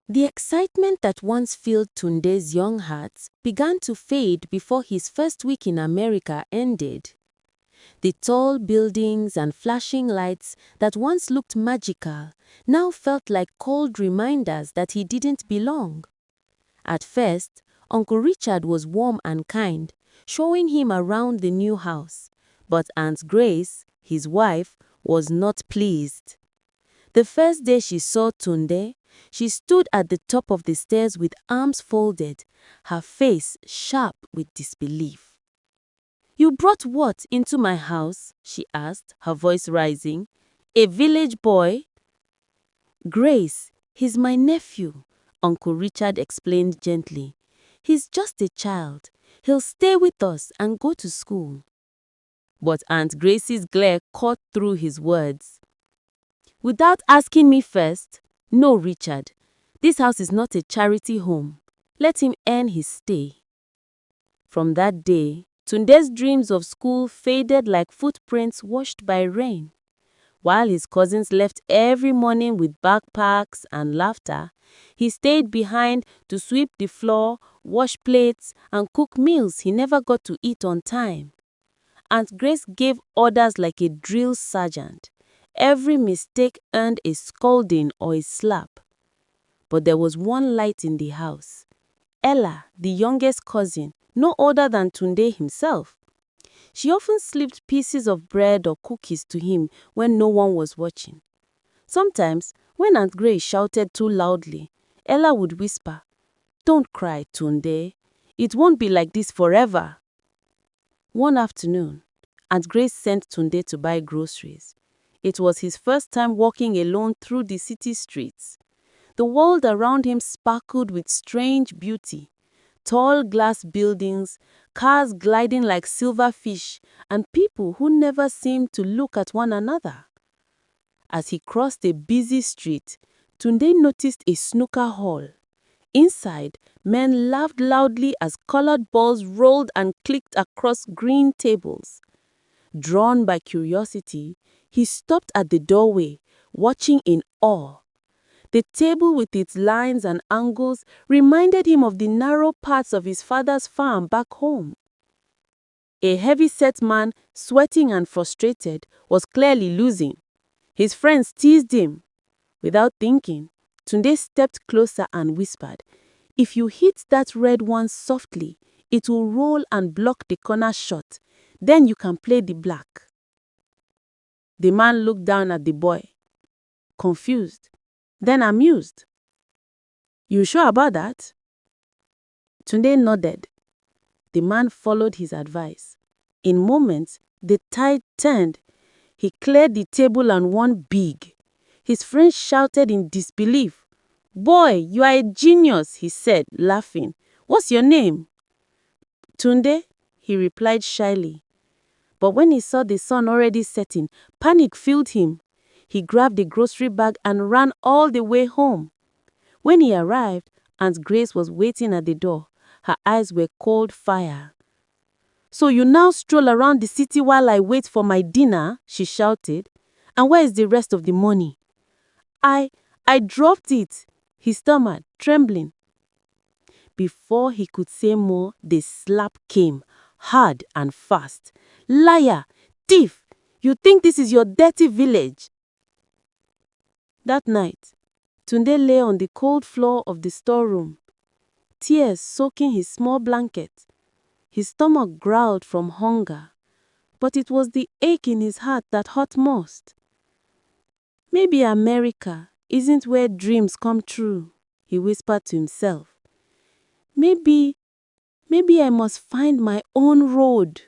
The excitement that once filled Tunde's young heart began to fade before his first week in America ended. The tall buildings and flashing lights that once looked magical now felt like cold reminders that he didn't belong. At first, Uncle Richard was warm and kind, showing him around the new house. But Aunt Grace, his wife, was not pleased. The first day she saw Tunde, she stood at the top of the stairs with arms folded, her face sharp with disbelief. "You brought what into my house?" she asked, her voice rising. "A village boy?" "Grace, he's my nephew," Uncle Richard explained gently. "He's just a child. He'll stay with us and go to school." But Aunt Grace's glare cut through his words. "Without asking me first? No, Richard. This house is not a charity home. Let him earn his stay." From that day, Tunde's dreams of school faded like footprints washed by rain. While his cousins left every morning with backpacks and laughter, he stayed behind to sweep the floor, wash plates, and cook meals he never got to eat on time. Aunt Grace gave orders like a drill sergeant. Every mistake earned a scolding or a slap. But there was one light in the house. Ella, the youngest cousin, no older than Tunde himself. She often slipped pieces of bread or cookies to him when no one was watching. Sometimes, when Aunt Grace shouted too loudly, Ella would whisper, "Don't cry, Tunde. It won't be like this forever." One afternoon, Aunt Grace sent Tunde to buy groceries. It was his first time walking alone through the city streets. The world around him sparkled with strange beauty. Tall glass buildings, cars gliding like silver fish, and people who never seemed to look at one another. As he crossed a busy street, Tunde noticed a snooker hall. Inside, men laughed loudly as colored balls rolled and clicked across green tables. Drawn by curiosity, he stopped at the doorway, watching in awe. The table with its lines and angles reminded him of the narrow paths of his father's farm back home. A heavy-set man, sweating and frustrated, was clearly losing. His friends teased him. Without thinking, Tunde stepped closer and whispered, "If you hit that red one softly, it will roll and block the corner shot. Then you can play the black." The man looked down at the boy, confused, then amused. "You sure about that?" Tunde nodded. The man followed his advice. In moments, the tide turned. He cleared the table and won big. His friends shouted in disbelief. "Boy, you are a genius," he said, laughing. "What's your name?" "Tunde," he replied shyly. But when he saw the sun already setting, panic filled him. He grabbed a grocery bag and ran all the way home. When he arrived, Aunt Grace was waiting at the door. Her eyes were cold fire. "So you now stroll around the city while I wait for my dinner?" she shouted. "And where is the rest of the money?" I dropped it," he stammered, trembling. Before he could say more, the slap came, hard and fast. "Liar! Thief! You think this is your dirty village?" That night, Tunde lay on the cold floor of the storeroom, tears soaking his small blanket. His stomach growled from hunger, but it was the ache in his heart that hurt most. "Maybe America isn't where dreams come true," he whispered to himself. Maybe I must find my own road."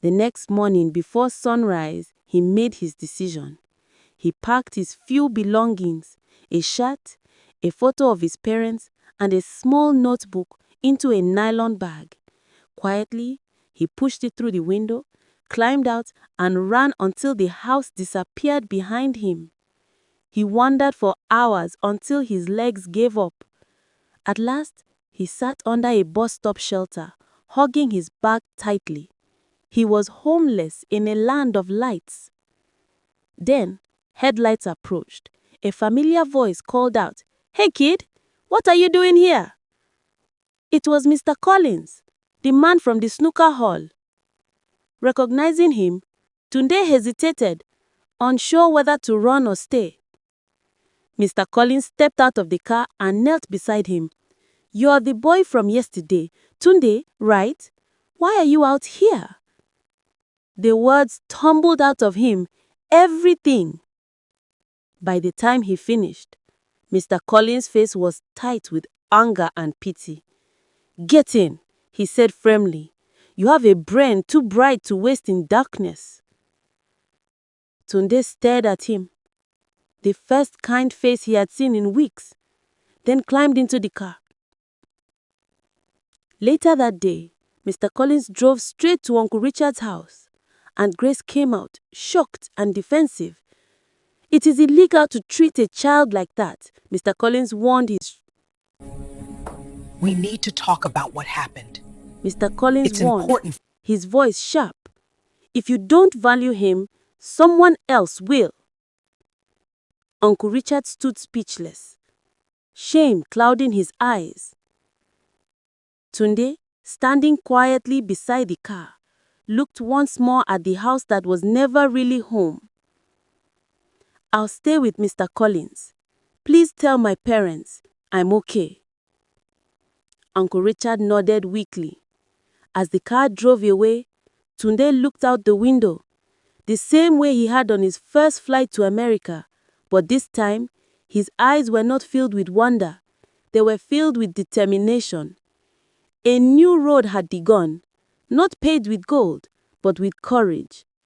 The next morning before sunrise, he made his decision. He packed his few belongings, a shirt, a photo of his parents, and a small notebook into a nylon bag. Quietly, he pushed it through the window, climbed out, and ran until the house disappeared behind him. He wandered for hours until his legs gave up. At last, he sat under a bus stop shelter, hugging his bag tightly. He was homeless in a land of lights. Then, headlights approached. A familiar voice called out, "Hey kid, what are you doing here?" It was Mr. Collins, the man from the snooker hall. Recognizing him, Tunde hesitated, unsure whether to run or stay. Mr. Collins stepped out of the car and knelt beside him. "You're the boy from yesterday, Tunde, right? Why are you out here?" The words tumbled out of him, everything. By the time he finished, Mr. Collins' face was tight with anger and pity. "Get in," he said firmly. "You have a brain too bright to waste in darkness." Tunde stared at him, the first kind face he had seen in weeks, then climbed into the car. Later that day, Mr. Collins drove straight to Uncle Richard's house, and Grace came out, shocked and defensive. "It is illegal to treat a child like that," Mr. Collins warned his. We need to talk about what happened. Mr. Collins It's warned, important. his voice sharp. "If you don't value him, someone else will." Uncle Richard stood speechless, shame clouding his eyes. Tunde, standing quietly beside the car, looked once more at the house that was never really home. "I'll stay with Mr. Collins. Please tell my parents I'm okay." Uncle Richard nodded weakly. As the car drove away, Tunde looked out the window, the same way he had on his first flight to America, but this time, his eyes were not filled with wonder. They were filled with determination. A new road had begun, not paved with gold, but with courage.